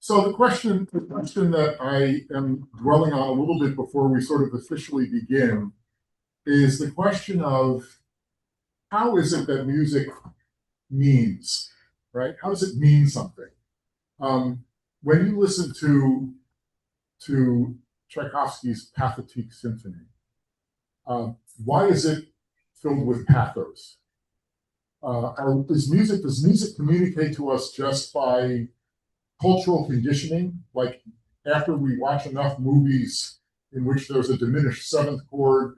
So the question that I am dwelling on a little bit before we sort of officially begin is the question of how is it that music means, right? How does it mean something? Um, when you listen to Tchaikovsky's Pathetique Symphony, why is it filled with pathos? Does music communicate to us just by cultural conditioning? Like after we watch enough movies in which there's a diminished seventh chord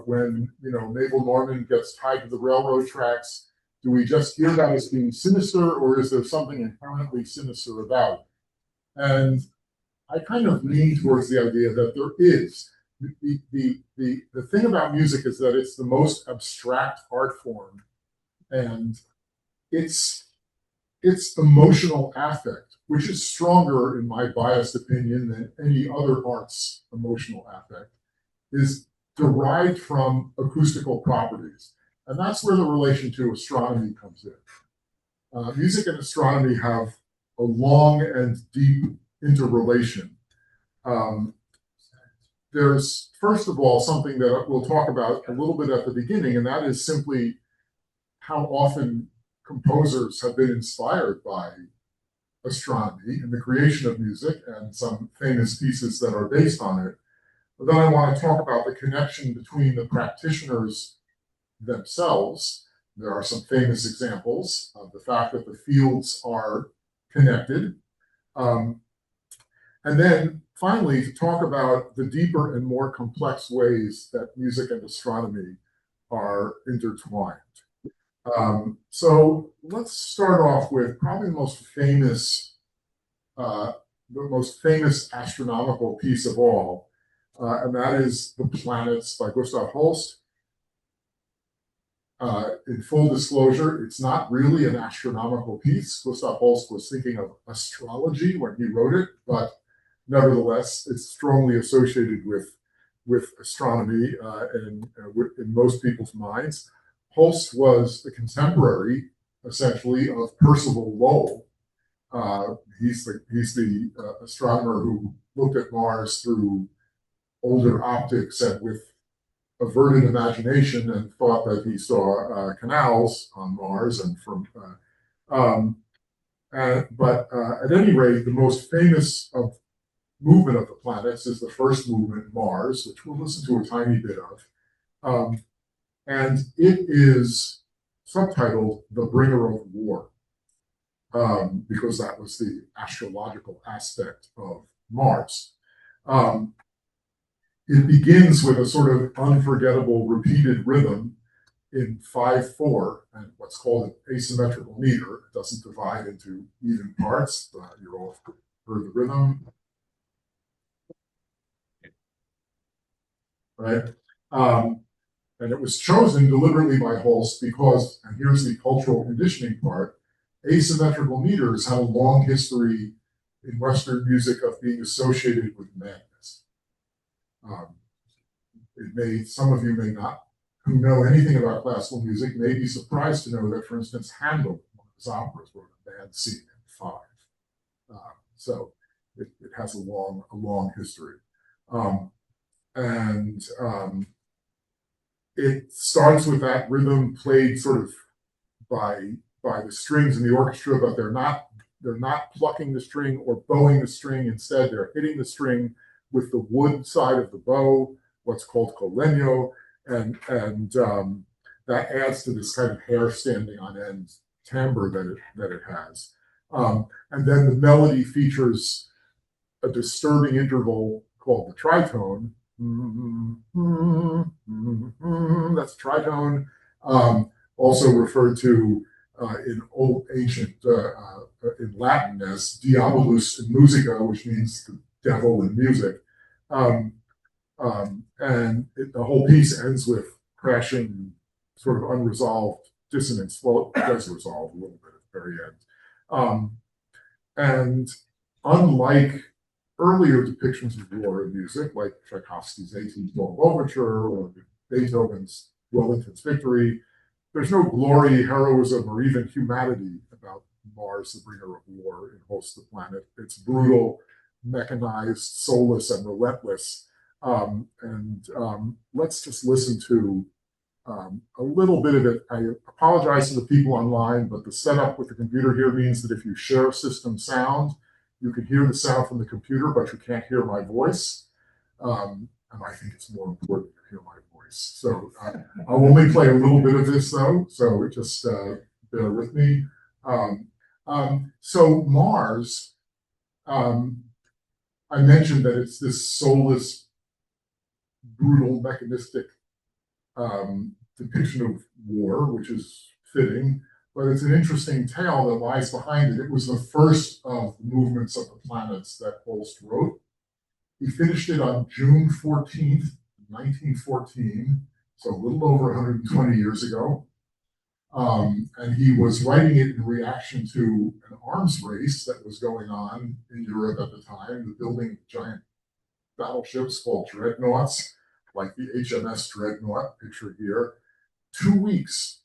when Mabel Normand gets tied to the railroad tracks, do we just hear that as being sinister, or is there something inherently sinister about it? And I kind of lean towards the idea that there is. The thing about music is that it's the most abstract art form, and it's its emotional affect, which is stronger, in my biased opinion, than any other art's emotional affect, is derived from acoustical properties. And that's where the relation to astronomy comes in. Music and astronomy have a long and deep interrelation. Um, there's, first of all, something that we'll talk about a little bit at the beginning, and that is simply how often composers have been inspired by astronomy and the creation of music and some famous pieces that are based on it. But then I want to talk about the connection between the practitioners themselves. There are some famous examples of the fact that the fields are connected. Um, and then finally, to talk about the deeper and more complex ways that music and astronomy are intertwined. So let's start off with probably uh, the most famous astronomical piece of all, and that is The Planets by Gustav Holst. In full disclosure, it's not really an astronomical piece. Gustav Holst was thinking of astrology when he wrote it, but nevertheless, it's strongly associated with astronomy in most people's minds. Holst was the contemporary, essentially, of Percival Lowell. He's the astronomer who looked at Mars through older optics and with averted imagination and thought that he saw canals on Mars and from. But at any rate, the most famous of movement of the planets is the first movement, Mars, which we'll listen to a tiny bit of. And it is subtitled The Bringer of War, because that was the astrological aspect of Mars. It begins with a sort of unforgettable repeated rhythm in 5/4, and what's called an asymmetrical meter. It doesn't divide into even parts. You're all heard the rhythm, right? And it was chosen deliberately by Holst because, and here's the cultural conditioning part, asymmetrical meters have a long history in Western music of being associated with madness. Some of you may not, who know anything about classical music, may be surprised to know that, for instance, Handel, one of his operas, wrote a bad scene in 5. So it has a long history. It starts with that rhythm played sort of by the strings in the orchestra, but they're not plucking the string or bowing the string. Instead, they're hitting the string with the wood side of the bow, what's called collegno, and that adds to this kind of hair standing on end timbre that it has. And then the melody features a disturbing interval called the tritone. That's tritone, also referred to in old ancient in Latin as diabolus in musica, which means the devil in music. The whole piece ends with crashing, sort of unresolved dissonance. Well, it does resolve a little bit at the very end. And unlike earlier depictions of war in music, like Tchaikovsky's 1812 Overture or Beethoven's Wellington's Victory, there's no glory, heroism, or even humanity about Mars, the bringer of war, in Host the Planet. It's brutal, mechanized, soulless, and relentless. Let's just listen to a little bit of it. I apologize to the people online, but the setup with the computer here means that if you share system sound, you can hear the sound from the computer, but you can't hear my voice. And I think it's more important to hear my voice. So I'll only play a little bit of this, though, so just bear with me. So Mars, I mentioned that it's this soulless, brutal, mechanistic depiction of war, which is fitting, but it's an interesting tale that lies behind it. It was the first of the movements of the planets that Holst wrote. He finished it on June 14th, 1914, so a little over 120 years ago. And he was writing it in reaction to an arms race that was going on in Europe at the time, the building giant battleships called dreadnoughts, like the HMS Dreadnought pictured here. 2 weeks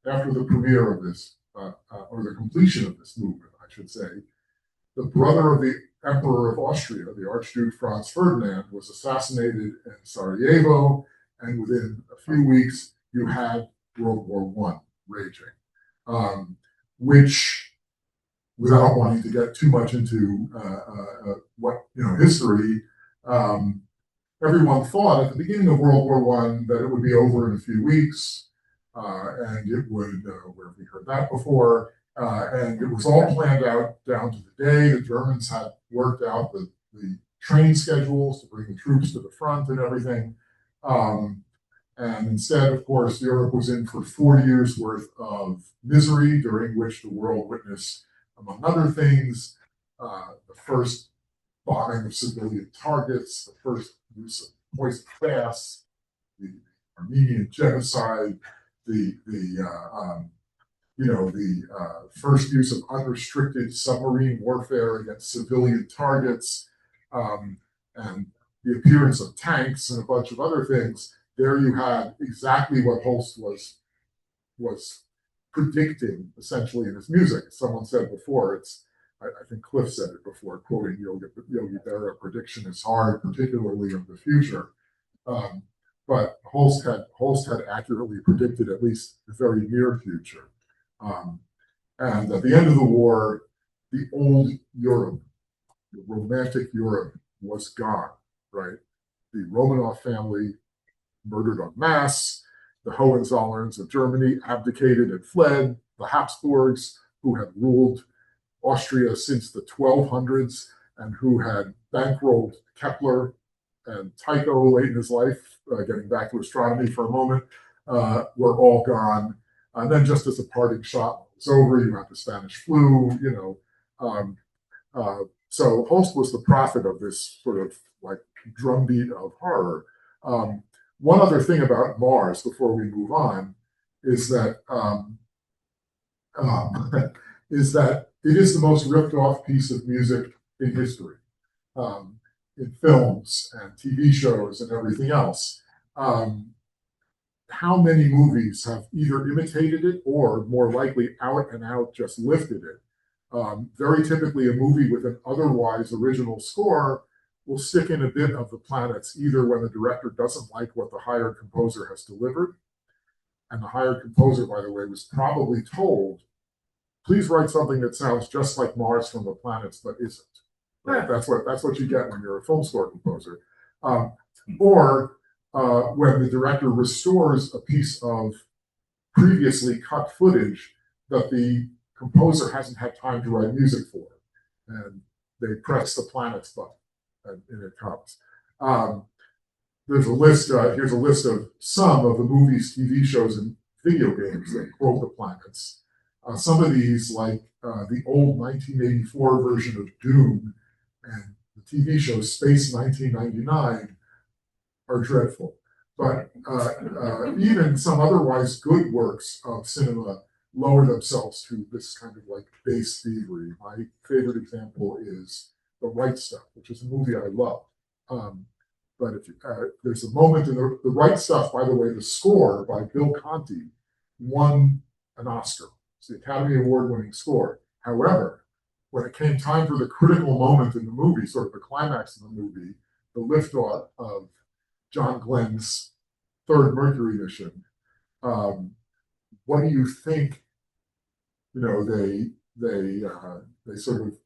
after the premiere of this, or the completion of this movement, I should say, the brother of the Emperor of Austria, the Archduke Franz Ferdinand, was assassinated in Sarajevo, and within a few weeks, you had World War I raging, which, without wanting to get too much into history, everyone thought at the beginning of World War I that it would be over in a few weeks, and it would, where have we heard that before? And it was all planned out down to the day. The Germans had worked out the train schedules to bring the troops to the front and everything. And instead, of course, Europe was in for 4 years worth of misery, during which the world witnessed, among other things, the first bombing of civilian targets, the first use of poison gas, the Armenian genocide, the first use of unrestricted submarine warfare against civilian targets, and the appearance of tanks and a bunch of other things. There you had exactly what Holst was predicting, essentially, in his music. Someone said before, I think Cliff said it before, quoting Yogi Berra, prediction is hard, particularly of the future. But Holst had accurately predicted at least the very near future. And at the end of the war, the old Europe, the romantic Europe, was gone, right? The Romanov family murdered en masse. The Hohenzollerns of Germany abdicated and fled. The Habsburgs, who had ruled Austria since the 1200s and who had bankrolled Kepler and Tycho late in his life, getting back to astronomy for a moment, were all gone. And then, just as a parting shot was over, you had the Spanish flu, so Holst was the prophet of this sort of like drumbeat of horror. One other thing about Mars before we move on is that it is the most ripped off piece of music in history, in films and TV shows and everything else. How many movies have either imitated it or, more likely, out and out just lifted it? Very typically, a movie with an otherwise original score will stick in a bit of the planets, either when the director doesn't like what the hired composer has delivered, and the hired composer, by the way, was probably told, please write something that sounds just like Mars from the planets, but isn't. Right? That's what you get when you're a film score composer. Or when the director restores a piece of previously cut footage that the composer hasn't had time to write music for, and they press the planets button, and it comes. There's a list. Here's a list of some of the movies, TV shows, and video games that quote the planets. Some of these, like the old 1984 version of Doom and the TV show Space 1999, are dreadful. But even some otherwise good works of cinema lower themselves to this kind of like base thievery. My favorite example is The Right Stuff, which is a movie I love. But if there's a moment in the Right Stuff, by the way, the score by Bill Conti won an Oscar. It's the Academy Award-winning score. However, when it came time for the critical moment in the movie, sort of the climax of the movie, the liftoff of John Glenn's third Mercury mission, what do you think? You know, they sort of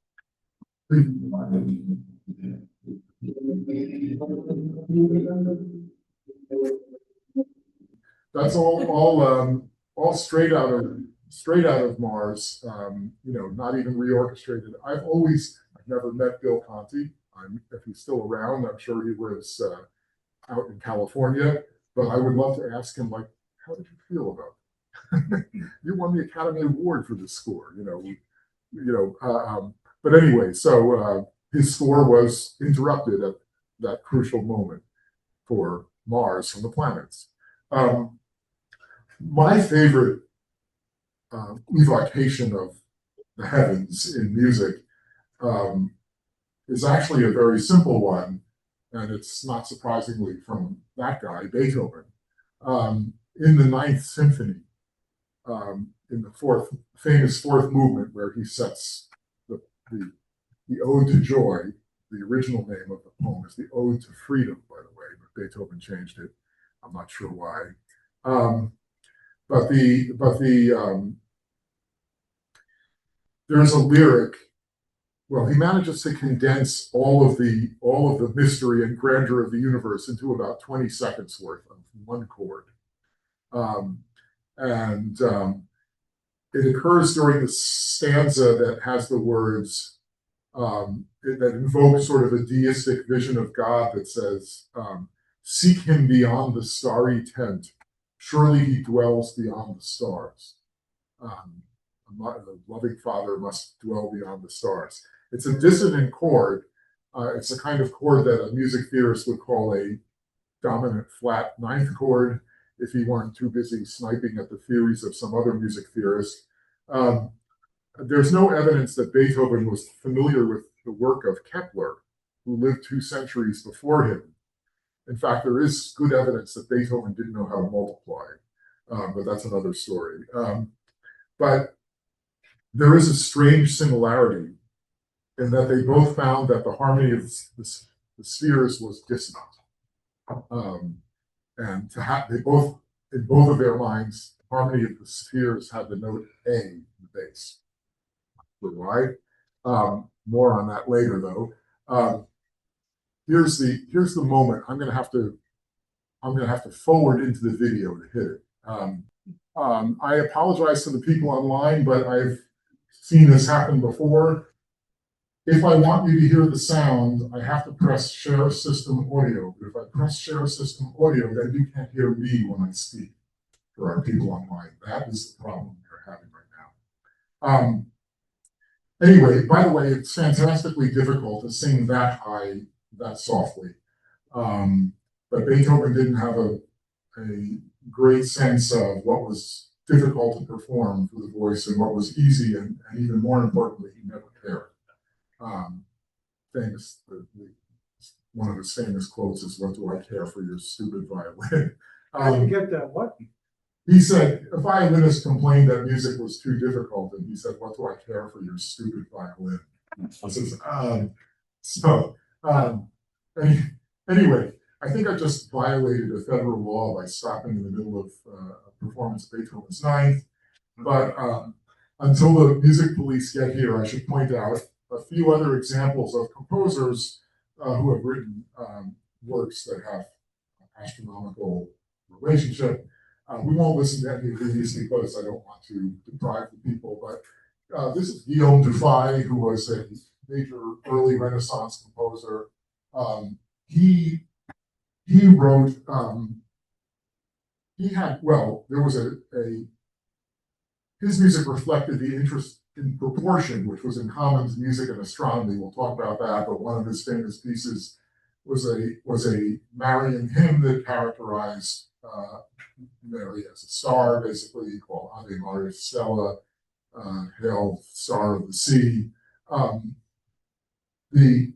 that's all straight out of Mars. You know, not even reorchestrated. I've never met Bill Conti. If he's still around, I'm sure he lives out in California. But I would love to ask him, like, how did you feel about it? You won the Academy Award for this score. But anyway, so his score was interrupted at that crucial moment for Mars from the planets. My favorite evocation of the heavens in music is actually a very simple one, and it's not surprisingly from that guy, Beethoven. In the Ninth Symphony, in the famous fourth movement, where he sets the Ode to Joy. The original name of the poem is the Ode to Freedom, by the way, but Beethoven changed it. I'm not sure why. There's a lyric. Well, he manages to condense all of the mystery and grandeur of the universe into about 20 seconds worth of one chord. It occurs during the stanza that has the words that invoke sort of a deistic vision of God that says, seek him beyond the starry tent. Surely he dwells beyond the stars. The loving Father must dwell beyond the stars. It's a dissonant chord. It's a kind of chord that a music theorist would call a dominant flat ninth chord if he weren't too busy sniping at the theories of some other music theorist. There's no evidence that Beethoven was familiar with the work of Kepler, who lived 2 centuries before him. In fact, there is good evidence that Beethoven didn't know how to multiply, but that's another story. But there is a strange similarity in that they both found that the harmony of the spheres was dissonant. And they both, in both of their minds, the harmony of the spheres had the note A in the bass. Why? More on that later, though. Here's the moment. I'm gonna have to forward into the video to hit it. I apologize to the people online, but I've seen this happen before. If I want you to hear the sound, I have to press share system audio. But if I press share system audio, then you can't hear me when I speak. For our people online, that is the problem we're having right now. Anyway, by the way, it's fantastically difficult to sing that high, that softly. But Beethoven didn't have a great sense of what was difficult to perform for the voice and what was easy, and even more importantly, he never cared. One of his famous quotes is, "What do I care for your stupid violin?" I didn't get that. What? He said, a violinist complained that music was too difficult, and he said, "What do I care for your stupid violin?" Anyway, I think I just violated a federal law by stopping in the middle of a performance of Beethoven's Ninth. But until the music police get here, I should point out a few other examples of composers who have written works that have astronomical relationship. We won't listen to any of these because I don't want to deprive the people, but this is Guillaume Dufay, who was a major early Renaissance composer. He wrote, there was his music reflected the interest in proportion, which was in common to music and astronomy. We'll talk about that, but one of his famous pieces was a Marian hymn that characterized Mary as a star, basically, called Ave Maria Stella, Hail, Star of the Sea. On the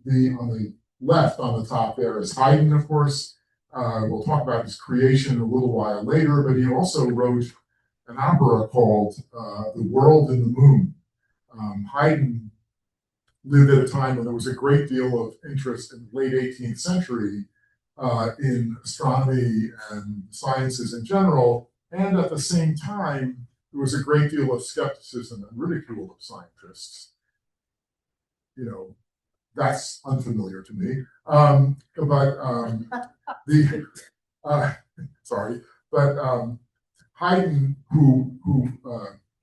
left, on the top there is Haydn, of course. We'll talk about his creation a little while later, but he also wrote an opera called The World and the Moon. Haydn lived at a time when there was a great deal of interest in the late 18th century in astronomy and sciences in general, and at the same time, there was a great deal of skepticism and ridicule of scientists. You know, that's unfamiliar to me. The sorry, but Haydn, who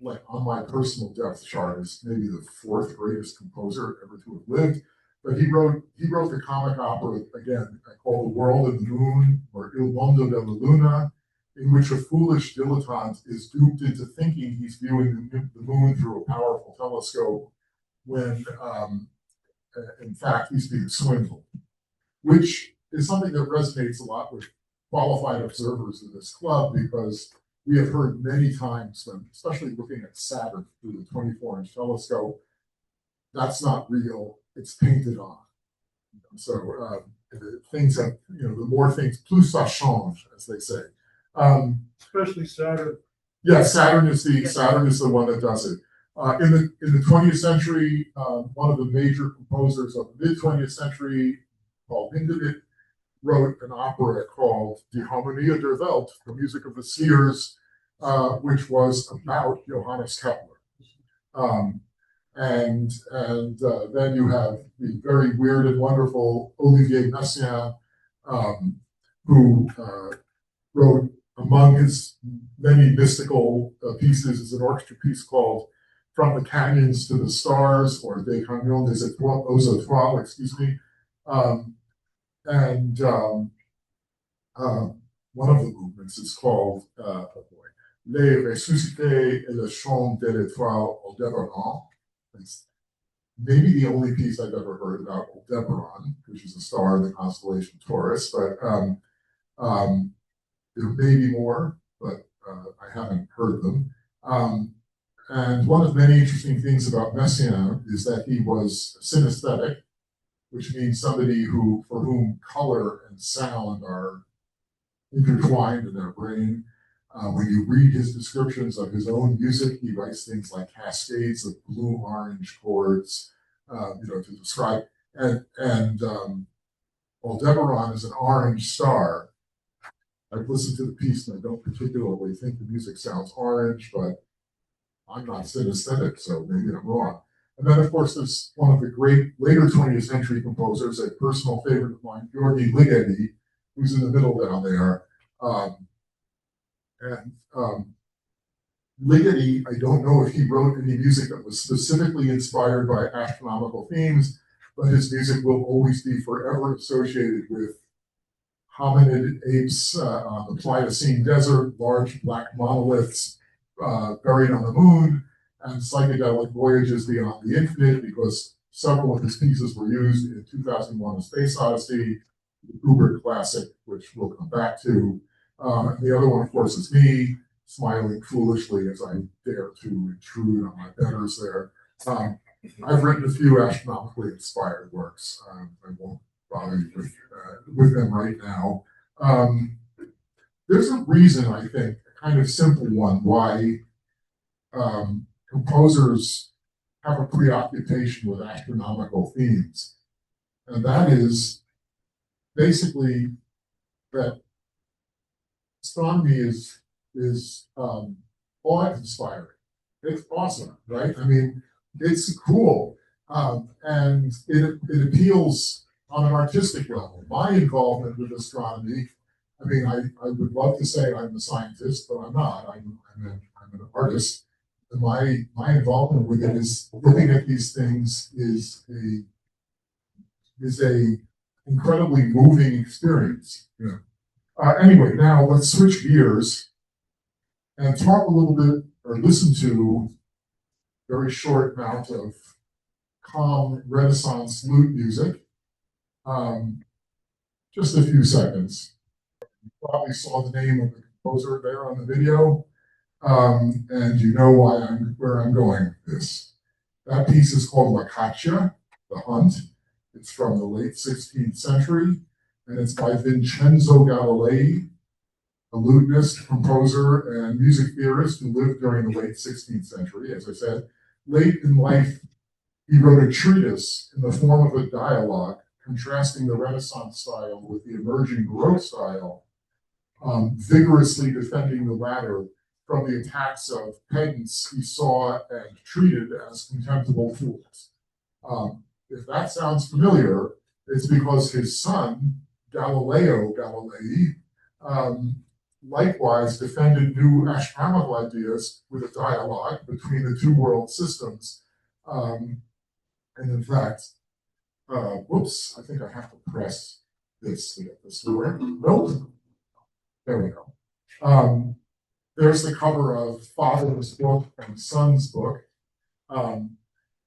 like on my personal depth chart is maybe the fourth greatest composer ever to have lived, but he wrote the comic opera again called The World and the Moon, or Il Mondo della Luna, in which a foolish dilettante is duped into thinking he's viewing the moon through a powerful telescope when in fact he's being swindled, which is something that resonates a lot with qualified observers of this club, because we have heard many times when, especially looking at Saturn through the 24-inch telescope, that's not real, it's painted on. So things have, the more things, plus ça change, as they say. Especially Saturn. Yeah, Saturn is the one that does it. In the 20th century, one of the major composers of the mid 20th century, called Hindemith, wrote an opera called Die Harmonie der Welt, the music of the spheres, which was about Johannes Kepler. And then you have the very weird and wonderful Olivier Messiaen, who wrote, among his many mystical pieces, is an orchestra piece called From the Canyons to the Stars, or Des Canyons aux Étoiles, excuse me. One of the movements is called Les Ressuscités et le Chant de l'Étoile Aldebaran. It's maybe the only piece I've ever heard about Aldebaran, which is a star in the constellation Taurus, but there may be more, but I haven't heard them. And one of the many interesting things about Messiaen is that he was synesthetic, which means somebody for whom color and sound are intertwined in their brain. When you read his descriptions of his own music, he writes things like cascades of blue-orange chords, to describe. And Aldebaran is an orange star. I've listened to the piece and I don't particularly think the music sounds orange, but I'm not synesthetic, so maybe I'm wrong. And then, of course, there's one of the great later 20th century composers, a personal favorite of mine, György Ligeti, who's in the middle down there. Ligeti, I don't know if he wrote any music that was specifically inspired by astronomical themes, but his music will always be forever associated with hominid apes on the Pliocene desert, large black monoliths buried on the moon, and psychedelic voyages beyond the infinite, because several of his pieces were used in 2001: A Space Odyssey, the Kubrick classic, which we'll come back to. The other one, of course, is me, smiling foolishly as I dare to intrude on my betters there. I've written a few astronomically inspired works. I won't bother you with them right now. There's a reason, I think, a kind of simple one, why composers have a preoccupation with astronomical themes. And that is basically that astronomy is awe-inspiring. It's awesome, right? I mean, it's cool. And it appeals on an artistic level. My involvement with astronomy, I mean, I would love to say I'm a scientist, but I'm not. I'm an artist. And my involvement with it is looking at these things is a incredibly moving experience. Yeah. Anyway, now let's switch gears and talk a little bit, or listen to a very short amount of calm Renaissance lute music. Just a few seconds. You probably saw the name of the composer there on the video, and you know where I'm going with this. That piece is called La Caccia, The Hunt. It's from the late 16th century, and it's by Vincenzo Galilei. a lutenist, composer, and music theorist who lived during the late 16th century. As I said, late in life, he wrote a treatise in the form of a dialogue contrasting the Renaissance style with the emerging Baroque style, vigorously defending the latter from the attacks of pedants he saw and treated as contemptible fools. If that sounds familiar, it's because his son, Galileo Galilei, likewise defended new astronomical ideas with a dialogue between the two world systems. And in fact, whoops, I think I have to press this to get this to work. Nope. There we go. There's the cover of Father's book and Son's book.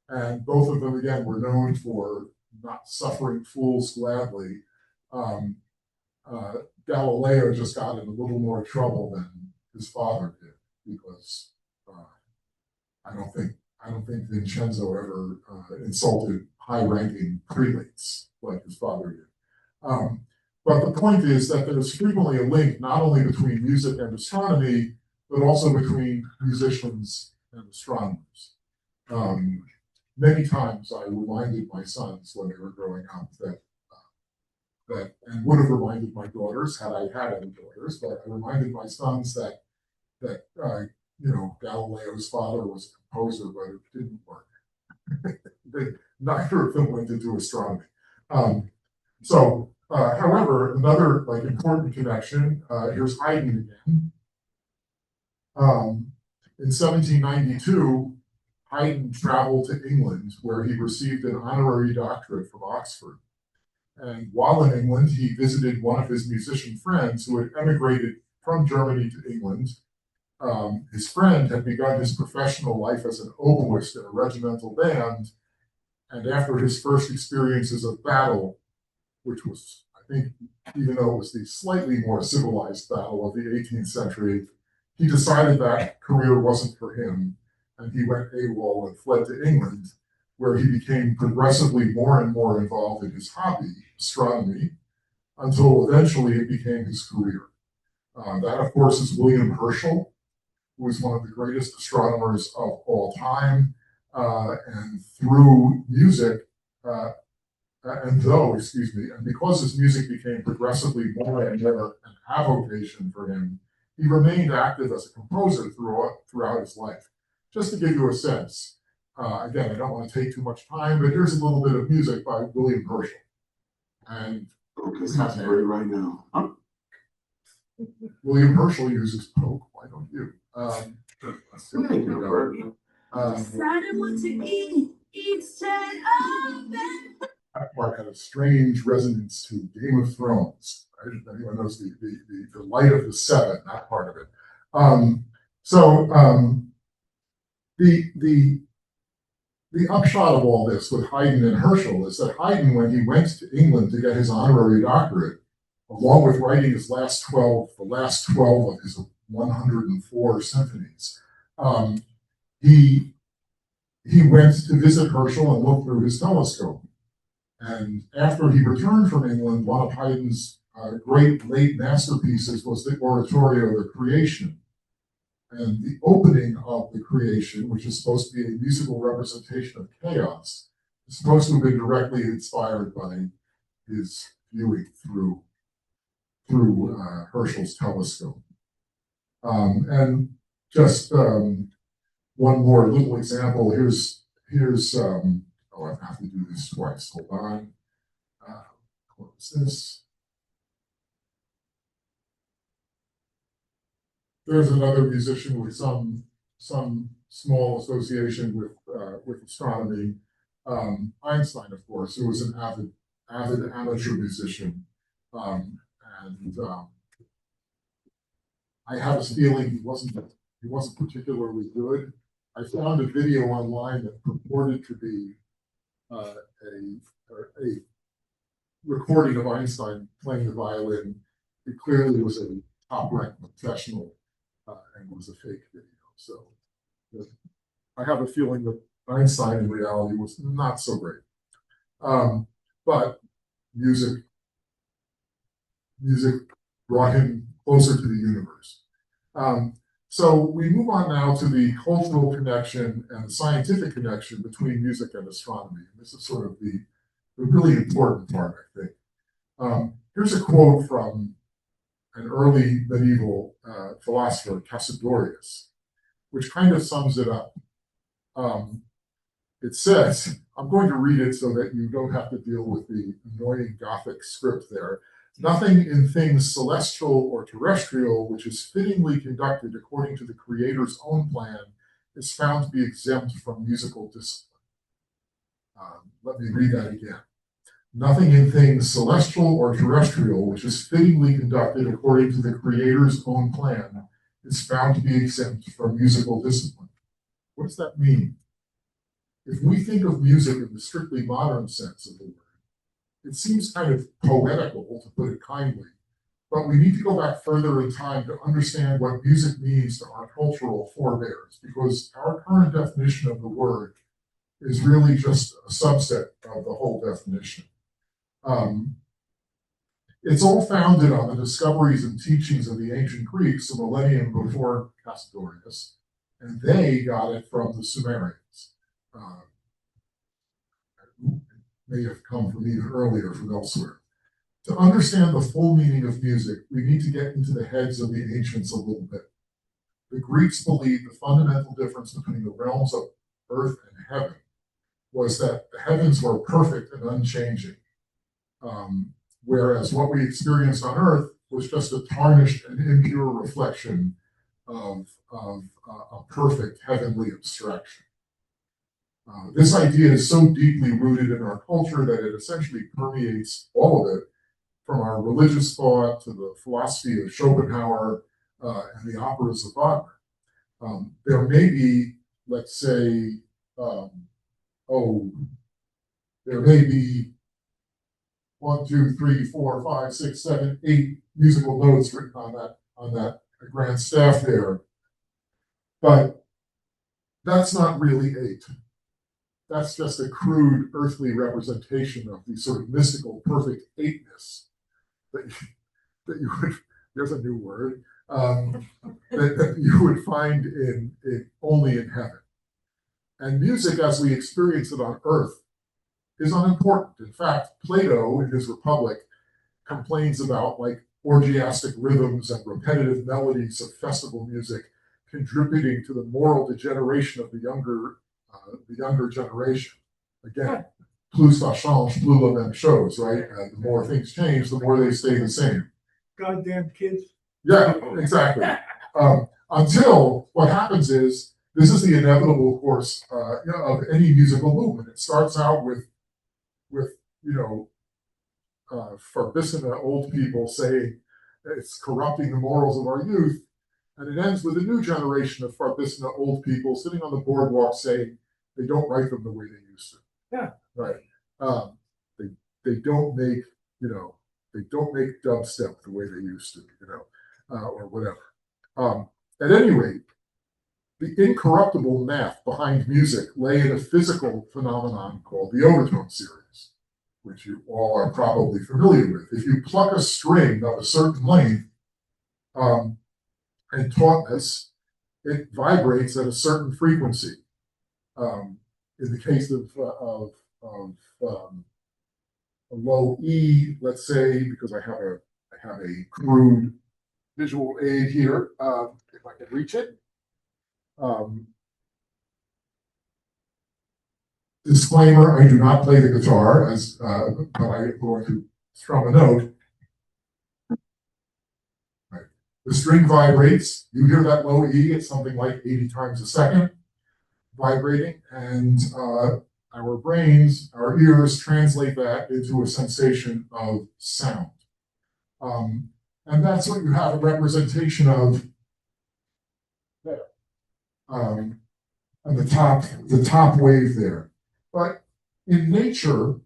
And both of them, again, were known for not suffering fools gladly. Galileo just got in a little more trouble than his father did because I don't think Vincenzo ever insulted high-ranking prelates like his father did. But the point is that there's frequently a link not only between music and astronomy, but also between musicians and astronomers. Many times I reminded my sons when they were growing up and would have reminded my daughters had I had any daughters, but I reminded my sons that Galileo's father was a composer, but it didn't work. Neither of them went into astronomy. However, another important connection. Here's Haydn again. In 1792, Haydn traveled to England, where he received an honorary doctorate from Oxford. And while in England, he visited one of his musician friends who had emigrated from Germany to England. His friend had begun his professional life as an oboist in a regimental band, and after his first experiences of battle, which was, I think, even though it was the slightly more civilized battle of the 18th century, he decided that career wasn't for him, and he went AWOL and fled to England, where he became progressively more and more involved in his hobby, astronomy, until eventually it became his career. That, of course, is William Herschel, who is one of the greatest astronomers of all time, and through music, and because his music became progressively more and more an avocation for him, he remained active as a composer throughout his life. Just to give you a sense, again, I don't want to take too much time, but here's a little bit of music by William Herschel. And That's great right now. William Herschel uses Poke. Why don't you? Decided what to eat instead of that. That part had a strange resonance to Game of Thrones. Right? If anyone knows the light of the seven, that part of it. The upshot of all this with Haydn and Herschel is that Haydn, when he went to England to get his honorary doctorate, along with writing the last 12 of his 104 symphonies, he went to visit Herschel and look through his telescope. And after he returned from England, one of Haydn's great late masterpieces was the oratorio, The Creation. And the opening of The Creation, which is supposed to be a musical representation of chaos, is supposed to have been directly inspired by his viewing through Herschel's telescope. And just one more little example. Here's I have to do this twice. Hold on. Close this. There's another musician with some small association with astronomy. Einstein, of course, who was an avid amateur musician, and I have a feeling he wasn't particularly good. I found a video online that purported to be a recording of Einstein playing the violin. It clearly was a top-ranked professional and was a fake video. So I have a feeling that Einstein in reality was not so great. But music brought him closer to the universe. So we move on now to the cultural connection and the scientific connection between music and astronomy. And this is sort of the really important part, I think. Here's a quote from an early medieval philosopher, Cassiodorus, which kind of sums it up. It says, I'm going to read it so that you don't have to deal with the annoying Gothic script there. Nothing in things celestial or terrestrial which is fittingly conducted according to the Creator's own plan is found to be exempt from musical discipline. Let me read that again. Nothing in things celestial or terrestrial which is fittingly conducted according to the Creator's own plan is found to be exempt from musical discipline. What does that mean? If we think of music in the strictly modern sense of the word, it seems kind of poetical, to put it kindly, but we need to go back further in time to understand what music means to our cultural forebears, because our current definition of the word is really just a subset of the whole definition. It's all founded on the discoveries and teachings of the ancient Greeks a millennium before Cassiodorus, and they got it from the Sumerians. May have come from even earlier from elsewhere. To understand the full meaning of music, we need to get into the heads of the ancients a little bit. The Greeks believed the fundamental difference between the realms of earth and heaven was that the heavens were perfect and unchanging, whereas what we experienced on earth was just a tarnished and impure reflection of a perfect heavenly abstraction. This idea is so deeply rooted in our culture that it essentially permeates all of it, from our religious thought to the philosophy of Schopenhauer and the operas of Wagner. There may be, let's say, there may be 1, 2, 3, 4, 5, 6, 7, 8 musical notes written on that grand staff there, but that's not really 8. That's just a crude earthly representation of the sort of mystical, perfect 8ness that you would, there's a new word, that you would find in only in heaven. And music, as we experience it on earth, is unimportant. In fact, Plato, in his Republic, complains about like orgiastic rhythms and repetitive melodies of festival music contributing to the moral degeneration of the younger generation. Again, plus ça change, plus la même chose, right? The more things change, the more they stay the same. Goddamn kids. Yeah, exactly. Until what happens is, this is the inevitable course of any musical movement. It starts out with Farbissina old people saying it's corrupting the morals of our youth, and it ends with a new generation of Farbissina old people sitting on the boardwalk saying they don't write them the way they used to. Yeah. Right. They don't make dubstep the way they used to, or whatever. At any rate, the incorruptible math behind music lay in a physical phenomenon called the overtone series, which you all are probably familiar with. If you pluck a string of a certain length and tautness, it vibrates at a certain frequency. In the case of a low E, let's say, because I have a crude visual aid here, if I can reach it. Disclaimer, I do not play the guitar, but I'm going to strum a note. Right. The string vibrates. You hear that low E, it's something like 80 times a second vibrating, and our brains, our ears translate that into a sensation of sound. And that's what you have a representation of there. And the top wave there. But in nature,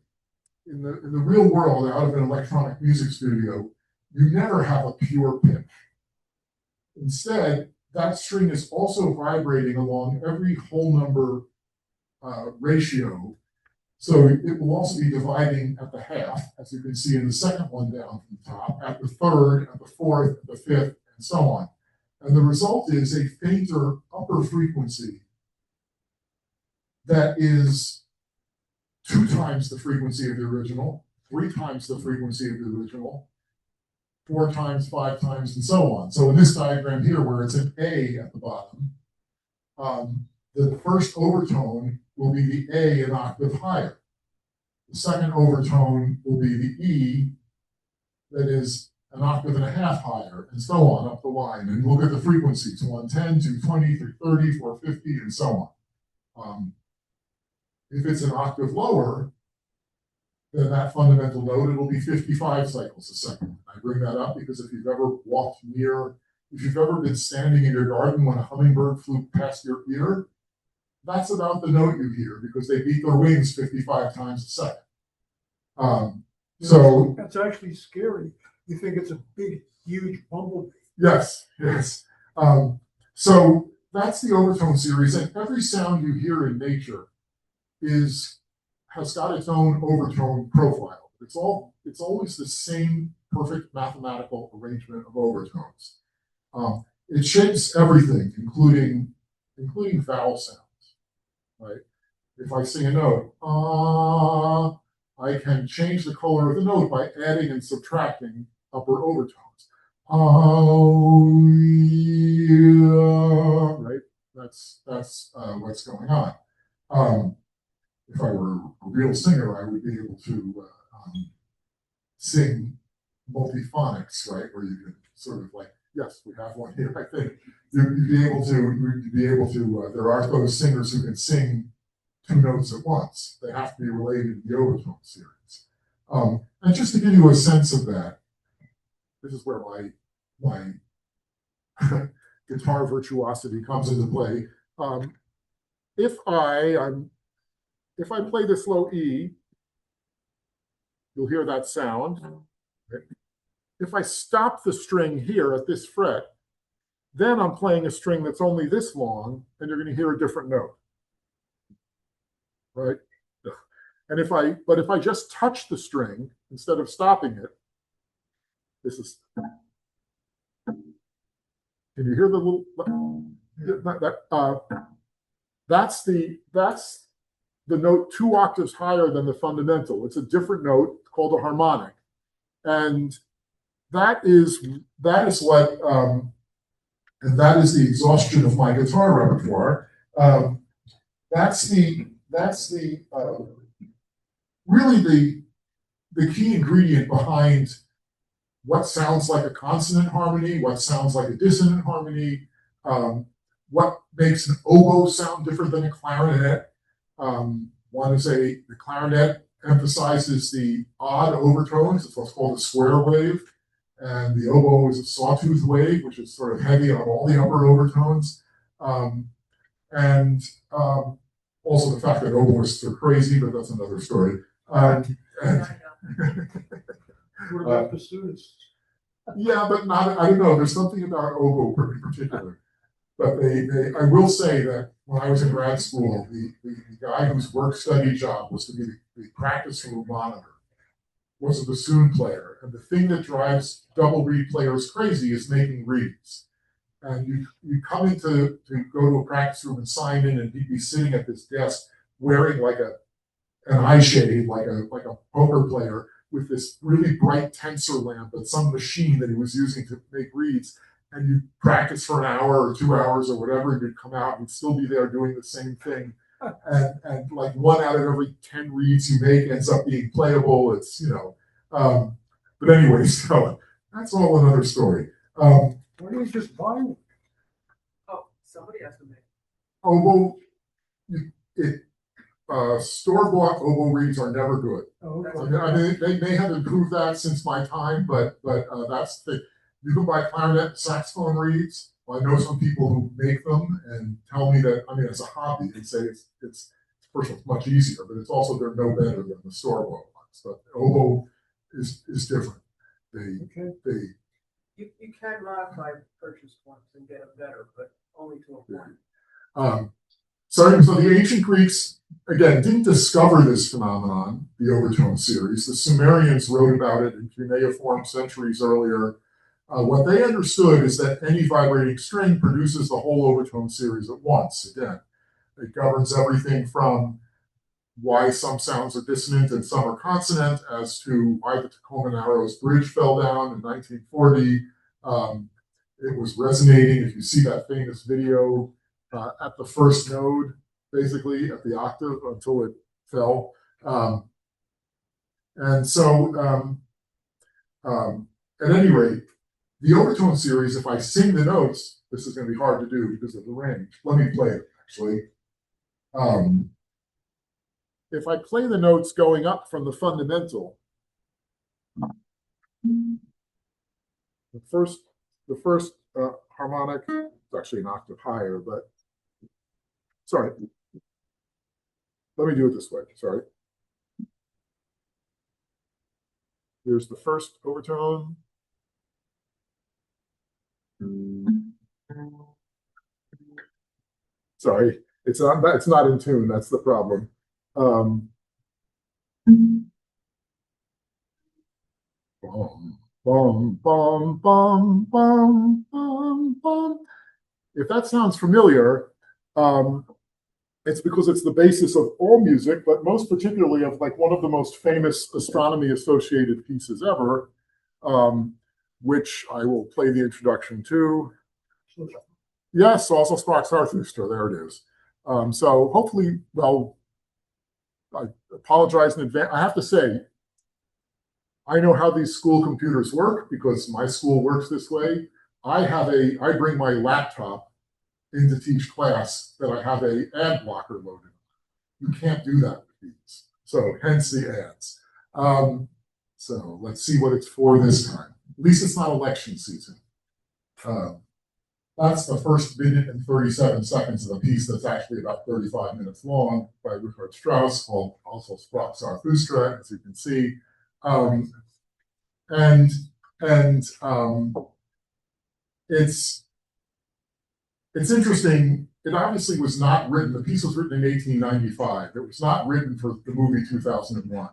in the real world, out of an electronic music studio, you never have a pure pitch. Instead, that string is also vibrating along every whole number ratio So it will also be dividing at the half, as you can see in the second one down from the top, at the third, at the fourth, at the fifth, and so on. And the result is a fainter upper frequency that is 2 times the frequency of the original, 3 times the frequency of the original, 4 times, 5 times, and so on. So in this diagram here, where it's an A at the bottom, the first overtone will be the A an octave higher. The second overtone will be the E that is an octave and a half higher, and so on up the line. And look at the frequencies: 110, 220, 330, 450, and so on. If it's an octave lower than that fundamental note, it'll be 55 cycles a second. I bring that up because if you've ever been standing in your garden when a hummingbird flew past your ear, that's about the note you hear because they beat their wings 55 times a second. So that's actually scary. You think it's a big, huge bumblebee. Yes. So that's the overtone series, and every sound you hear in nature has got its own overtone profile. It's always the same perfect mathematical arrangement of overtones. It shapes everything, including vowel sounds. Right? If I sing a note, I can change the color of the note by adding and subtracting upper overtones. Right? That's what's going on. If I were a real singer, I would be able to sing multiphonics, right? Where you could sort of like, yes, we have one here. I think you'd be able to. There are those singers who can sing 2 notes at once. They have to be related to the overtone series. And just to give you a sense of that, this is where my guitar virtuosity comes into play. If I play this low E, you'll hear that sound. Okay. If I stop the string here at this fret, then I'm playing a string that's only this long, and you're going to hear a different note. Right? And if I just touch the string instead of stopping it, this is. Can you hear the little? That's the note 2 octaves higher than the fundamental. It's a different note called a harmonic, and that is what and that is the exhaustion of my guitar repertoire. That's really the key ingredient behind what sounds like a consonant harmony, what sounds like a dissonant harmony, what makes an oboe sound different than a clarinet. One is the clarinet emphasizes the odd overtones. It's what's called a square wave. And the oboe is a sawtooth wave, which is sort of heavy on all the upper overtones. Also the fact that oboists are crazy, but that's another story. What about bassoonists? Yeah, but I don't know. There's something about oboe in particular. But I will say that when I was in grad school, the guy whose work-study job was to be the practice room monitor was a bassoon player. And the thing that drives double reed players crazy is making reeds. And you come in to go to a practice room and sign in, and he'd be sitting at this desk wearing like an eye shade, like a poker player, with this really bright tensor lamp at some machine that he was using to make reeds. And you'd practice for an hour or 2 hours or whatever, and you'd come out and you'd still be there doing the same thing. And like 1 out of every 10 reeds you make ends up being playable. It's, but anyway, so that's all another story. Why don't you just buy one? Oh, somebody has to make. Oboe, store-bought oboe reeds are never good. Oh, okay. I mean, they may have improved that since my time, but that's the. You can buy clarinet, saxophone reeds. Well, I know some people who make them and tell me that. I mean, as a hobby, they say it's first of all, it's much easier, but it's also they're no better than the store-bought ones. But oboe is different. You can modify purchased ones and get them better, but only to a point. So the ancient Greeks, again, didn't discover this phenomenon, the overtone series. The Sumerians wrote about it in cuneiform centuries earlier. What they understood is that any vibrating string produces the whole overtone series at once. Again, it governs everything from why some sounds are dissonant and some are consonant, as to why the Tacoma Narrows Bridge fell down in 1940. It was resonating. If you see that famous video at the first node, basically at the octave until it fell. And so, at any rate, the overtone series, if I sing the notes, this is going to be hard to do because of the range. Let me play it, actually. If I play the notes going up from the fundamental, the first harmonic, it's actually an octave higher, but sorry. Let me do it this way, sorry. Here's the first overtone. Sorry, it's not in tune, that's the problem. Bum, bum, bum, bum, bum, bum, bum. If that sounds familiar, it's because it's the basis of all music, but most particularly of like one of the most famous astronomy associated pieces ever, which I will play the introduction to. Yes, also Sprach Zarathustra, there it is. So hopefully, well, I apologize in advance. I have to say, I know how these school computers work because my school works this way. I bring my laptop in to teach class that I have a ad blocker loaded. You can't do that with these. So hence the ads. So let's see what it's for this time. At least it's not election season. That's the first minute and 37 seconds of a piece that's actually about 35 minutes long by Richard Strauss, called also Sprach Zarathustra, as you can see. It's interesting. It obviously was not written. The piece was written in 1895. It was not written for the movie 2001.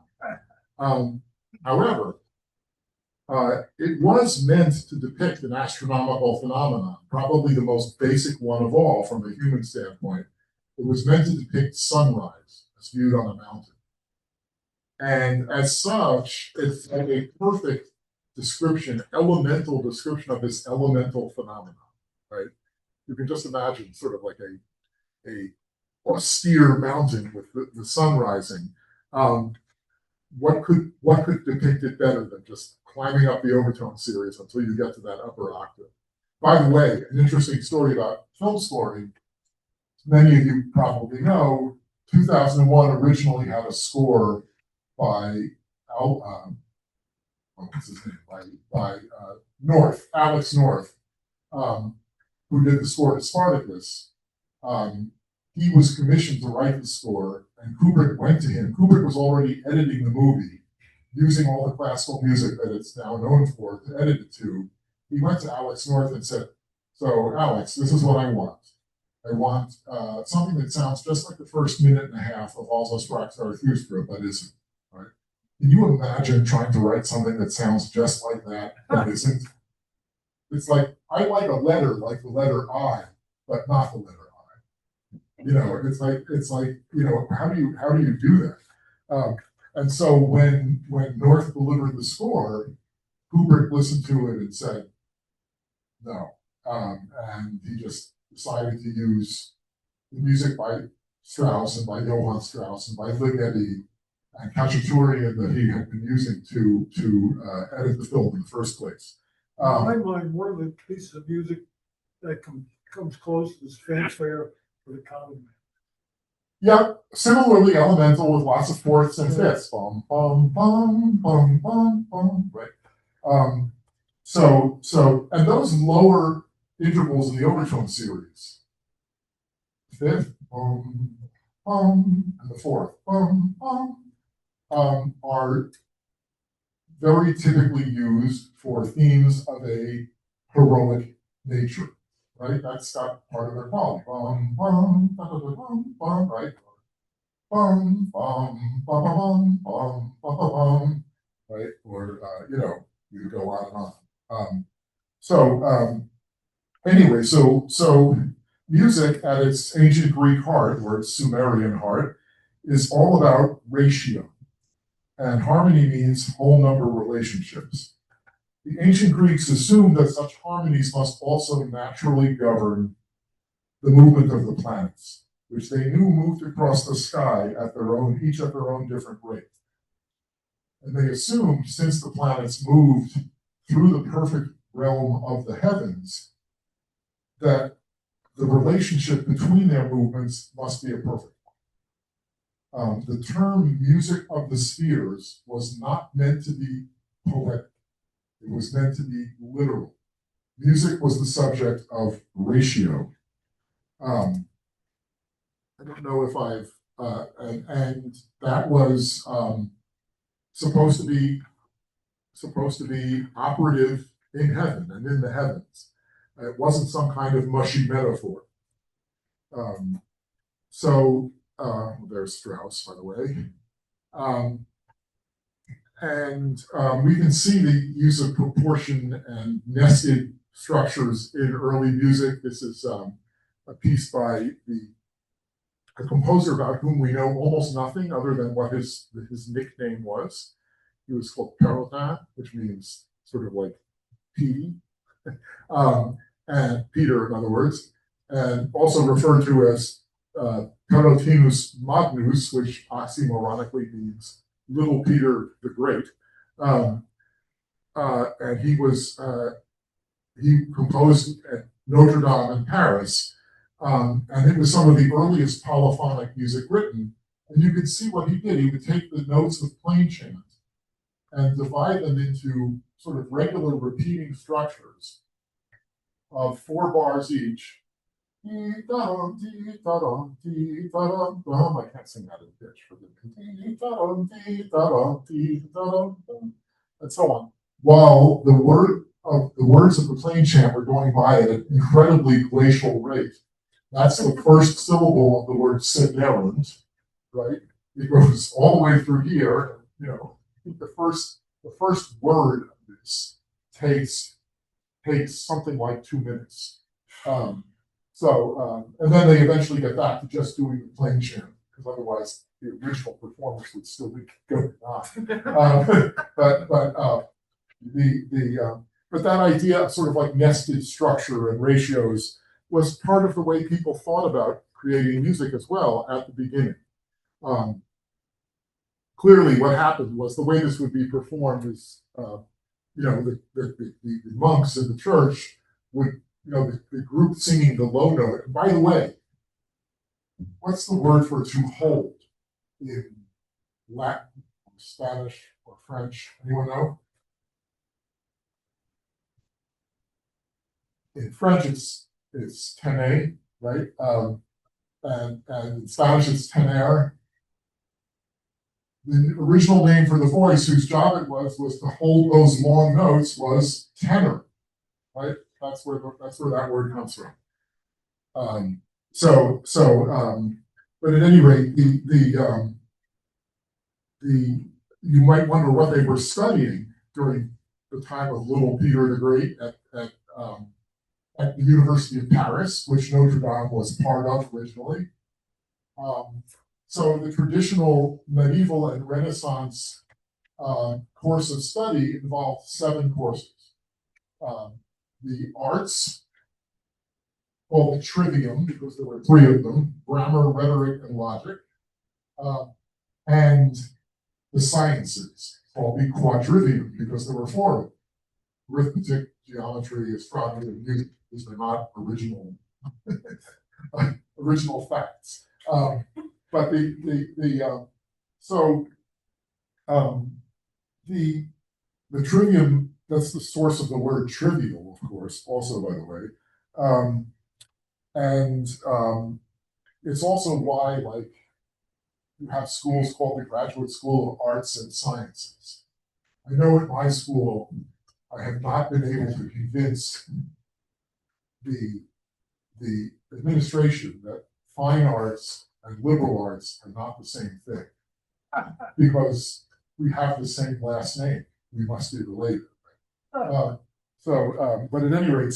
However, it was meant to depict an astronomical phenomenon, probably the most basic one of all from a human standpoint. It was meant to depict sunrise as viewed on a mountain. And as such, it's like a perfect description, elemental description of this elemental phenomenon, right? You can just imagine sort of like a austere mountain with the sun rising. What could depict it better than just climbing up the overtone series until you get to that upper octave? By the way, an interesting story about film scoring. Many of you probably know, 2001 originally had a score by what's his name? By North, Alex North, who did the score to Spartacus. He was commissioned to write the score, and Kubrick went to him. Kubrick was already editing the movie, using all the classical music that it's now known for to edit it to. He went to Alex North and said, "So, Alex, this is what I want. I want something that sounds just like the first minute and a half of Also Sprach Zarathustra, but isn't." Right? Can you imagine trying to write something that sounds just like that, but isn't? It's like, I like a letter like the letter I, but not the letter I. You know, it's like, you know, how do you do that? And so when North delivered the score, Kubrick listened to it and said, no. And he just decided to use the music by Strauss and by Johann Strauss and by Ligeti and Cacciaturian that he had been using to edit the film in the first place. In my mind, one of the pieces of music that comes close is Fanfare for the Common Man. Yeah, similarly elemental with lots of fourths and fifths. Bum, bum, bum, bum, bum, bum, right? So, and those lower intervals in the overtone series, fifth, bum, bum, and the fourth, bum, bum, are very typically used for themes of a heroic nature, right? That's got part of their quality. Bum, bum, right? Bum, bum, bum, bum, bum, bum, bum, bum, right? Or, you could go on and on. So, anyway, so music at its ancient Greek heart, or its Sumerian heart, is all about ratio. And harmony means whole number relationships. The ancient Greeks assumed that such harmonies must also naturally govern the movement of the planets, which they knew moved across the sky each at their own different rate. And they assumed, since the planets moved through the perfect realm of the heavens, that the relationship between their movements must be a perfect one. The term music of the spheres was not meant to be poetic. It was meant to be literal. Music was the subject of ratio. I don't know if and that was supposed to be operative in heaven and in the heavens. It wasn't some kind of mushy metaphor. There's Strauss, by the way. We can see the use of proportion and nested structures in early music. This is a piece by a composer about whom we know almost nothing other than what his nickname was. He was called Perrotin, which means sort of like Petey, and Peter, in other words, and also referred to as Perotinus Magnus, which oxymoronically means Little Peter the Great. And he composed at Notre Dame in Paris, and it was some of the earliest polyphonic music written. And you could see what he did. He would take the notes of plain chant and divide them into sort of regular repeating structures of 4 bars each. I can't sing that in pitch, and so on. While the words of the plain chant were going by at an incredibly glacial rate. That's the first syllable of the word "severent," right? It goes all the way through here. The first word of this takes something like 2 minutes. And then they eventually get back to just doing the plain chant, because otherwise the original performance would still be going on. But that idea of sort of like nested structure and ratios was part of the way people thought about creating music as well at the beginning. Clearly, what happened was the way this would be performed is, the monks in the church would, the group singing the low note. And by the way, what's the word for to hold in Latin, or Spanish, or French? Anyone know? In French, it's tenor, right? And in Spanish, it's tenor. The original name for the voice, whose job it was to hold those long notes, was tenor, right? That's where that word comes from. But at any rate, you might wonder what they were studying during the time of Little Peter the Great at the University of Paris, which Notre Dame was part of originally. So the traditional medieval and Renaissance course of study involved 7 courses. The arts, called the trivium, because there were 3 of them: grammar, rhetoric, and logic. And the sciences, called the quadrivium, because there were 4 of them: arithmetic, geometry, astronomy, and music. These are not original facts. But the trivium, that's the source of the word trivial, of course, also, by the way. It's also why, like, you have schools called the Graduate School of Arts and Sciences. I know at my school, I have not been able to convince the the administration that fine arts and liberal arts are not the same thing because we have the same last name. We must be related. But at any rate,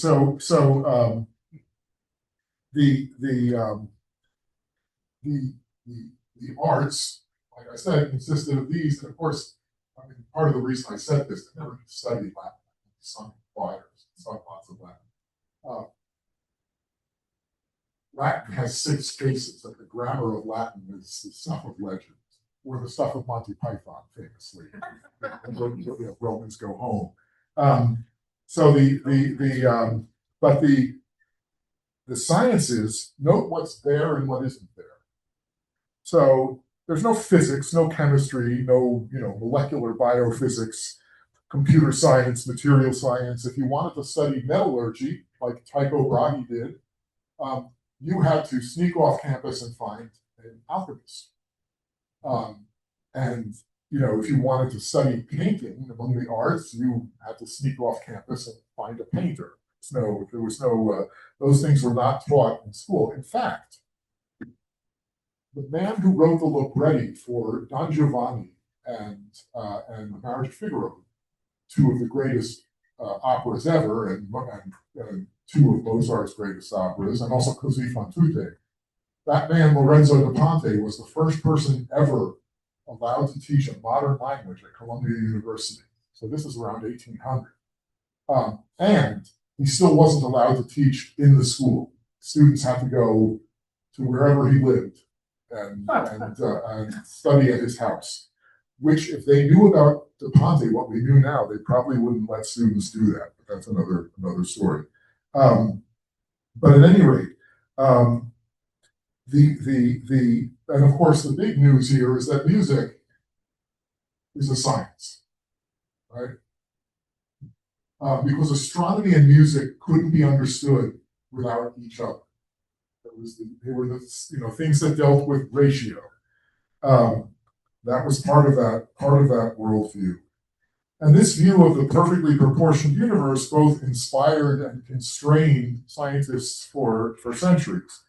the arts, like I said, consisted of these, and of course, I mean, part of the reason I said this, I never studied Latin, sung choirs, sung lots of Latin. Latin has 6 cases, and the grammar of Latin is the stuff of legends, or the stuff of Monty Python, famously. Romans go home. But the sciences note what's there and what isn't there. So there's no physics, no chemistry, no molecular biophysics, computer science, material science. If you wanted to study metallurgy, like Tycho Brahe did, you had to sneak off campus and find an alchemist. And if you wanted to study painting among the arts, you had to sneak off campus and find a painter. Those things were not taught in school. In fact, the man who wrote the libretti for Don Giovanni and The Marriage of Figaro, 2 of the greatest operas ever, and 2 of Mozart's greatest operas, and also Così fan tutte. That man, Lorenzo da Ponte, was the first person ever allowed to teach a modern language at Columbia University. So this is around 1800. And he still wasn't allowed to teach in the school. Students had to go to wherever he lived and study at his house, which if they knew about Da Ponte, what we knew now, they probably wouldn't let students do that, but that's another story. But at any rate, and of course the big news here is that music is a science, right? Because astronomy and music couldn't be understood without each other. They were the things that dealt with ratio. That was part of that worldview. And this view of the perfectly proportioned universe both inspired and constrained scientists for centuries.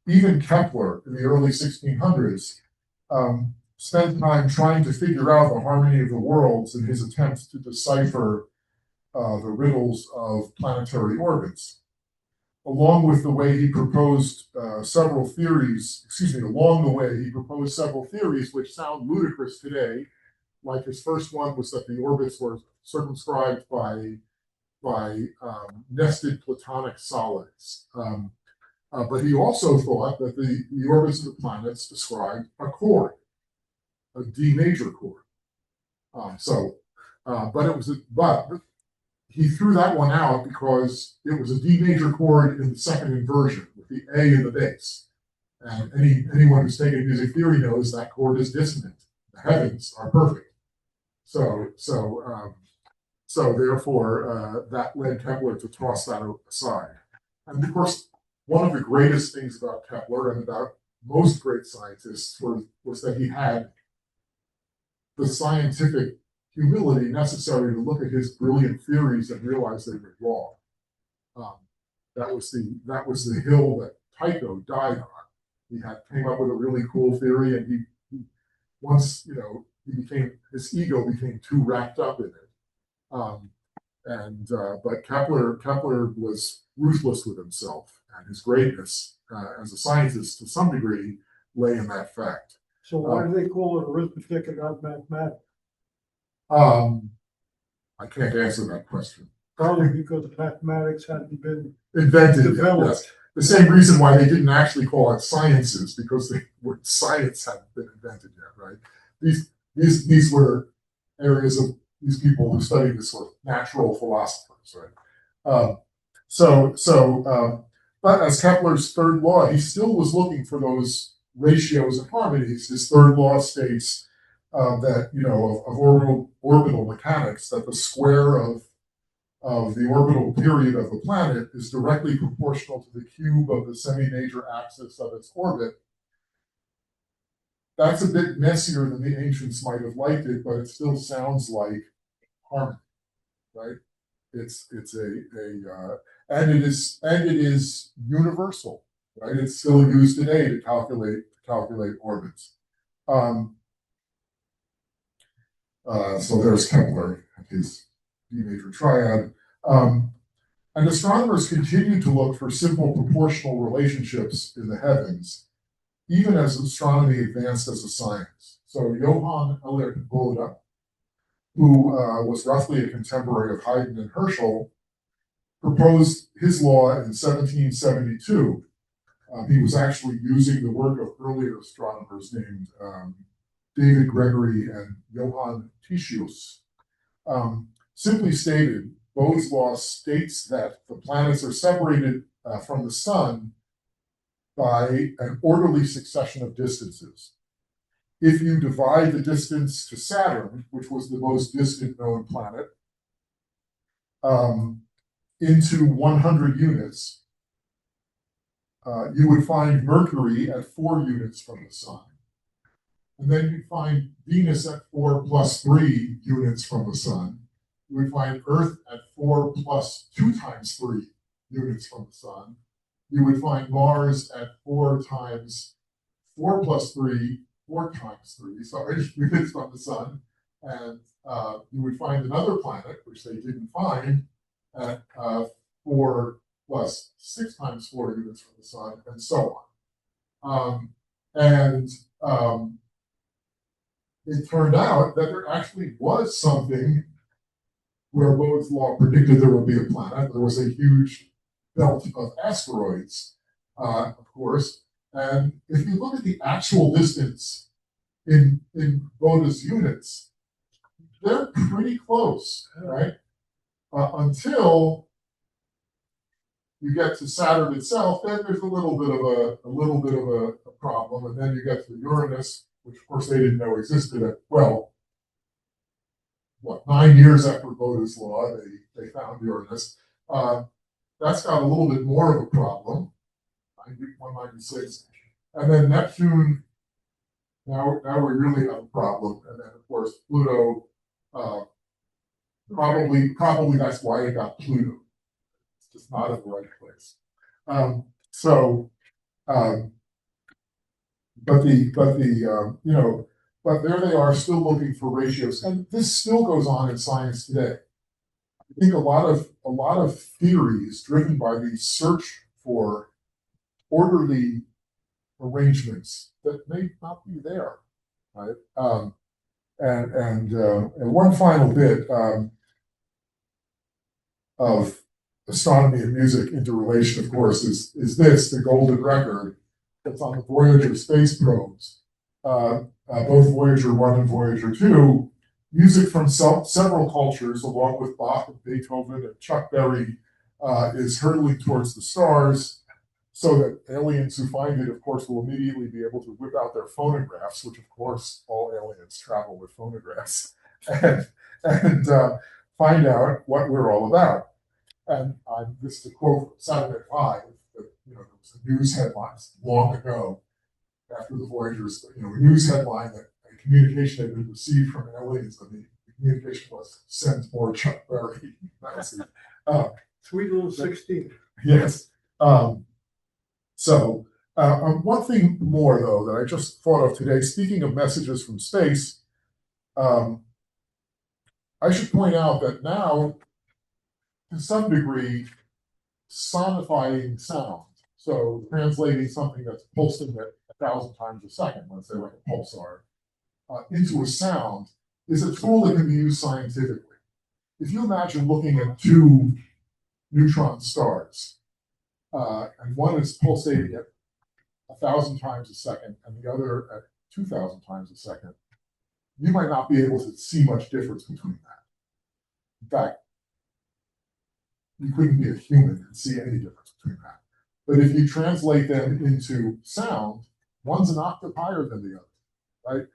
Even Kepler in the early 1600s spent time trying to figure out the harmony of the worlds in his attempts to decipher the riddles of planetary orbits. Along with the way he proposed several theories which sound ludicrous today, like his first one was that the orbits were circumscribed by nested platonic solids. But he also thought that the orbits of the planets described a chord, a D major chord. But he threw that one out because it was a D major chord in the second inversion with the A in the bass. And anyone who's taken music theory knows that chord is dissonant. The heavens are perfect. So therefore, that led Kepler to toss that aside. And of course, one of the greatest things about Kepler and about most great scientists was that he had the scientific humility necessary to look at his brilliant theories and realize they were wrong. That was the hill that Tycho died on. He came up with a really cool theory, and he once his ego became too wrapped up in it. But Kepler was ruthless with himself, and his greatness as a scientist, to some degree, lay in that fact. So why do they call it arithmetic and not mathematics? I can't answer that question. Probably because mathematics hadn't been Invented, developed. yes. The same reason why they didn't actually call it sciences, because the word science hadn't been invented yet, right? These were areas of these people who studied this sort of natural philosophers, right? But as Kepler's third law, he still was looking for those ratios and harmonies. His third law states that of orbital mechanics, that the square of the orbital period of the planet is directly proportional to the cube of the semi-major axis of its orbit. That's a bit messier than the ancients might have liked it, but it still sounds like harmony, right? and it is universal, right? It's still used today to calculate orbits. So there's Kepler and his D major triad. And astronomers continue to look for simple proportional relationships in the heavens, even as astronomy advanced as a science. So Johann Elert Bode, who was roughly a contemporary of Haydn and Herschel, proposed his law in 1772. He was actually using the work of earlier astronomers named David Gregory and Johann Titius. Simply stated, Bode's law states that the planets are separated from the sun by an orderly succession of distances. If you divide the distance to Saturn, which was the most distant known planet, into 100 units, you would find Mercury at 4 units from the sun. And then you'd find Venus at 4 plus 3 units from the sun. You would find Earth at 4 plus 2 times 3 units from the sun. You would find Mars at 4 times 4 plus 3, 4 times 3, sorry, units from the sun. And you would find another planet, which they didn't find, at 4 plus 6 times 4 units from the sun, and so on. It turned out that there actually was something where Bode's law predicted there would be a planet. There was a huge belt of asteroids, of course. And if you look at the actual distance in Bode's units, they're pretty close, right? Until you get to Saturn itself, then there's a little bit of a problem, and then you get to Uranus, which of course they didn't know existed at 9 years after Bode's law, they found Uranus. That's got a little bit more of a problem, 196. And then Neptune, now we really have a problem. And then of course Pluto, probably that's why it got Pluto. It's just not in the right place. But there they are still looking for ratios, and this still goes on in science today. I think a lot of theories driven by the search for orderly arrangements that may not be there, right? And one final bit of astronomy and music interrelation, of course, is the golden record that's on the Voyager space probes. Both Voyager 1 and Voyager 2, music from several cultures, along with Bach and Beethoven and Chuck Berry, is hurtling towards the stars, so that aliens who find it, of course, will immediately be able to whip out their phonographs, which, of course, all aliens travel with phonographs, and find out what we're all about. And this is a quote from Saturday Night Live, that there was a news headline long ago, after the Voyagers, a news headline that a communication had been received from aliens, and the communication was send more Chuck Berry. Sweet little 16. Yes. One thing more, though, that I just thought of today, speaking of messages from space, I should point out that now, to some degree, sonifying sound, so translating something that's pulsing at 1,000 times a second, let's say like a pulsar, into a sound, is a tool that can be used scientifically. If you imagine looking at 2 neutron stars, and one is pulsating at 1,000 times a second and the other at 2,000 times a second, you might not be able to see much difference between that. In fact, you couldn't be a human and see any difference between that. But if you translate them into sound, one's an octave higher than the other, right?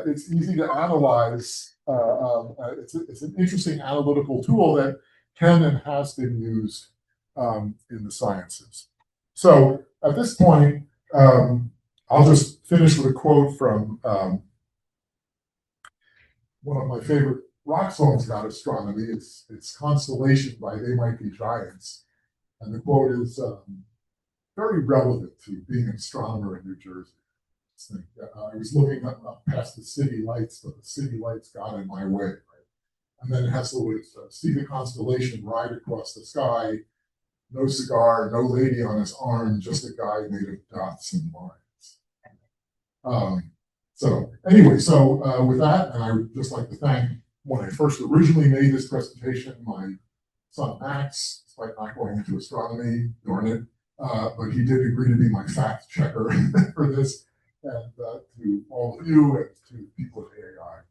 It's easy to analyze. It's an interesting analytical tool that can and has been used in the sciences. So at this point, I'll just finish with a quote from one of my favorite rock songs about astronomy. It's Constellation by They Might Be Giants. And the quote is very relevant to being an astronomer in New Jersey. I was looking up past the city lights, but the city lights got in my way. Right? And then it has the words, see the constellation ride across the sky, no cigar, no lady on his arm, just a guy made of dots and lines. So anyway, so with that, and I would just like to thank, when I first originally made this presentation, my son Max, despite not going into astronomy, darn it, but he did agree to be my fact checker for this. And to all of you and to people at AAI,